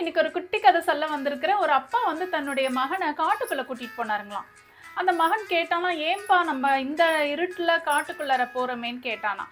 இன்னைக்கு ஒரு குட்டி கதை சொல்ல வந்திருக்கிறேன். ஒரு அப்பா வந்து தன்னுடைய மகனை காட்டுக்குள்ள கூட்டிட்டு போனாருங்களாம். அந்த மகன் கேட்டானா, ஏன்பா நம்ம இந்த இருட்டுல காட்டுக்குள்ளார போறோமேன்னு கேட்டானா.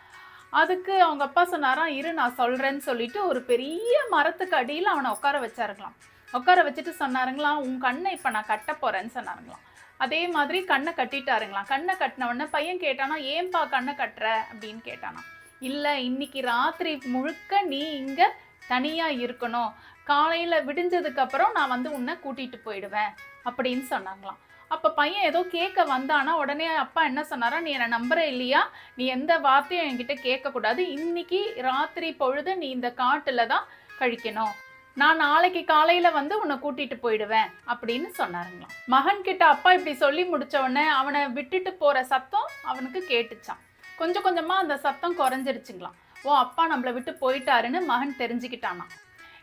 அதுக்கு அவங்க அப்பா சொன்னாராம், இரு நான் சொல்றேன்னு சொல்லிட்டு ஒரு பெரிய மரத்துக்கு அடியில அவனை உட்கார வச்சாருங்களாம். உட்கார வச்சுட்டு சொன்னாருங்களாம், உன் கண்ணை இப்ப நான் கட்ட போறேன்னு சொன்னாருங்களாம். அதே மாதிரி கண்ணை கட்டிட்டாருங்களாம். கண்ணை கட்டின உடனே பையன் கேட்டானா, ஏன்பா கண்ணை கட்டுற அப்படின்னு கேட்டானா. இல்ல, இன்னைக்கு ராத்திரி முழுக்க நீ இங்க தனியா இருக்கணும். காலையில விடிஞ்சதுக்கு அப்புறம் நான் வந்து உன்னை கூட்டிட்டு போயிடுவேன் அப்படின்னு சொன்னாங்களாம். அப்ப பையன் ஏதோ கேட்க வந்தானா, உடனே அப்பா என்ன சொன்னாரா, நீ என்ன நம்புற இல்லையா, நீ எந்த வார்த்தையும் என்கிட்ட கேட்க கூடாது, இன்னைக்கு ராத்திரி பொழுது நீ இந்த காட்டுல தான் கழிக்கணும், நான் நாளைக்கு காலையில வந்து உன்னை கூட்டிட்டு போயிடுவேன் அப்படின்னு சொன்னாருங்களாம். மகன் கிட்ட அப்பா இப்படி சொல்லி முடிச்ச உடனே அவனை விட்டுட்டு போற சத்தம் அவனுக்கு கேட்டுச்சான். கொஞ்சம் கொஞ்சமா அந்த சத்தம் குறைஞ்சிருச்சுங்களாம். ஓ, அப்பா நம்மளை விட்டு போயிட்டாருன்னு மகன் தெரிஞ்சுக்கிட்டானா.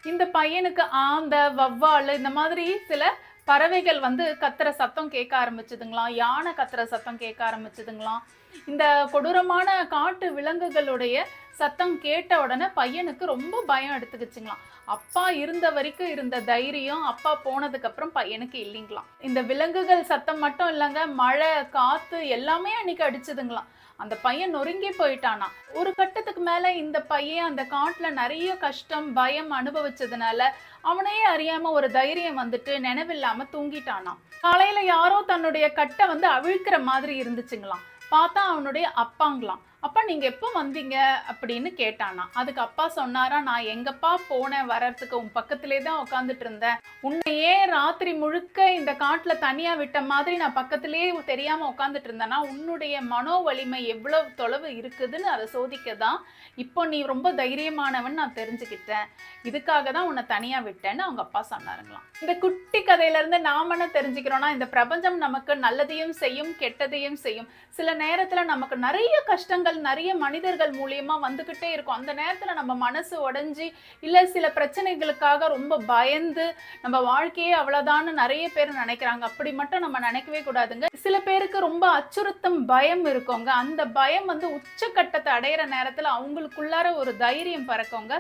இந்த பையனுக்கு ஆந்த, வவ்வால் இந்த மாதிரி சில பறவைகள் வந்து கத்துற சத்தம் கேட்க ஆரம்பிச்சுதுங்களாம். யானை கத்துற சத்தம் கேட்க ஆரம்பிச்சுதுங்களாம். இந்த கொடூரமான காட்டு விலங்குகளுடைய சத்தம் கேட்ட உடனே பையனுக்கு ரொம்ப பயம் எடுத்துக்கிச்சுங்களாம். அப்பா இருந்த வரைக்கும் இருந்த தைரியம் அப்பா போனதுக்கு அப்புறம் பையனுக்கு இல்லைங்களாம். இந்த விலங்குகள் சத்தம் மட்டும் இல்லைங்க, மழை, காத்து எல்லாமே அன்னைக்கு அடிச்சுதுங்களாம். அந்த பையன் நொறுங்கி போயிட்டானா. ஒரு கட்டத்துக்கு மேல இந்த பையன் அந்த காட்டுல நிறைய கஷ்டம், பயம் அனுபவிச்சதுனால அவனையே அறியாம ஒரு தைரியம் வந்துட்டு நினைவில்லாம தூங்கிட்டானா. காலையில யாரோ தன்னுடைய கட்டை வந்து அவிழ்க்கிற மாதிரி இருந்துச்சுங்களாம். பார்த்தா அவனுடைய அப்பாங்களாம். அப்பா நீங்க எப்போ வந்தீங்க அப்படின்னு கேட்டானா. அதுக்கு அப்பா சொன்னாரா, நான் எங்கப்பா போனேன், வர்றதுக்கு உன் பக்கத்திலே தான் உட்காந்துட்டு இருந்தேன். உன்னையே ராத்திரி முழுக்க இந்த காட்டுல தனியா விட்ட மாதிரி நான் பக்கத்திலே தெரியாம உட்காந்துட்டு இருந்தேன்னா உன்னுடைய மனோ வலிமை எவ்வளவு தொலைவு இருக்குதுன்னு அதை சோதிக்கதான் இப்போ நீ ரொம்ப தைரியமானவன் நான் தெரிஞ்சுக்கிட்டேன், இதுக்காக தான் உன்னை தனியா விட்டேன்னு அவங்க அப்பா சொன்னாருங்களாம். இந்த குட்டி கதையில இருந்து நாம என்ன தெரிஞ்சுக்கிறோம்னா, இந்த பிரபஞ்சம் நமக்கு நல்லதையும் செய்யும், கெட்டதையும் செய்யும். சில நேரத்துல நமக்கு நிறைய கஷ்டங்கள் நிறைய மனிதர்கள் மூலியமா வந்துகிட்டே இருக்கும். அந்த நேரத்துல நம்ம மனசு உடைஞ்சி இல்ல சில பிரச்சனைகளுக்காக ரொம்ப பயந்து நம்ம வாழ்க்கையே அவ்வளவுதான்னு நிறைய பேர் நினைக்கிறாங்க. அப்படி மட்டும் நம்ம நினைக்கவே கூடாதுங்க. சில பேருக்கு ரொம்ப அச்சுறுத்தம் பயம் இருக்குங்க. அந்த பயம் வந்து உச்சக்கட்டத்தை அடையிற நேரத்துல அவங்களுக்குள்ளார ஒரு தைரியம் பறக்குங்க.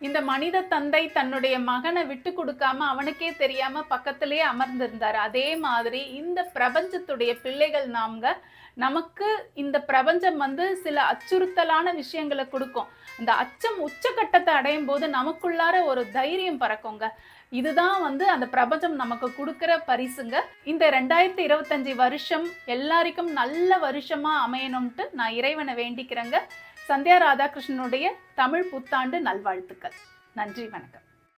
இந்த மனித தந்தை தன்னுடைய மகனை விட்டு கொடுக்காம அவனுக்கே தெரியாம பக்கத்திலேயே அமர்ந்திருந்தாரு. அதே மாதிரி இந்த பிரபஞ்சத்துடைய பிள்ளைகள் நாமங்க. நமக்கு இந்த பிரபஞ்சம் வந்து சில அச்சுறுத்தலான விஷயங்களை கொடுக்கும். அந்த அச்சம் உச்சக்கட்டத்தை அடையும் போது நமக்குள்ளார ஒரு தைரியம் பறக்குங்க. இதுதான் வந்து அந்த பிரபஞ்சம் நமக்கு கொடுக்கிற பரிசுங்க. இந்த 2025 வருஷம் எல்லாருக்கும் நல்ல வருஷமா அமையணும்ட்டு நான் இறைவனை வேண்டிக்கிறேங்க. சந்தியா ராதாகிருஷ்ணனுடைய தமிழ் புத்தாண்டு நல்வாழ்த்துக்கள். நன்றி, வணக்கம்.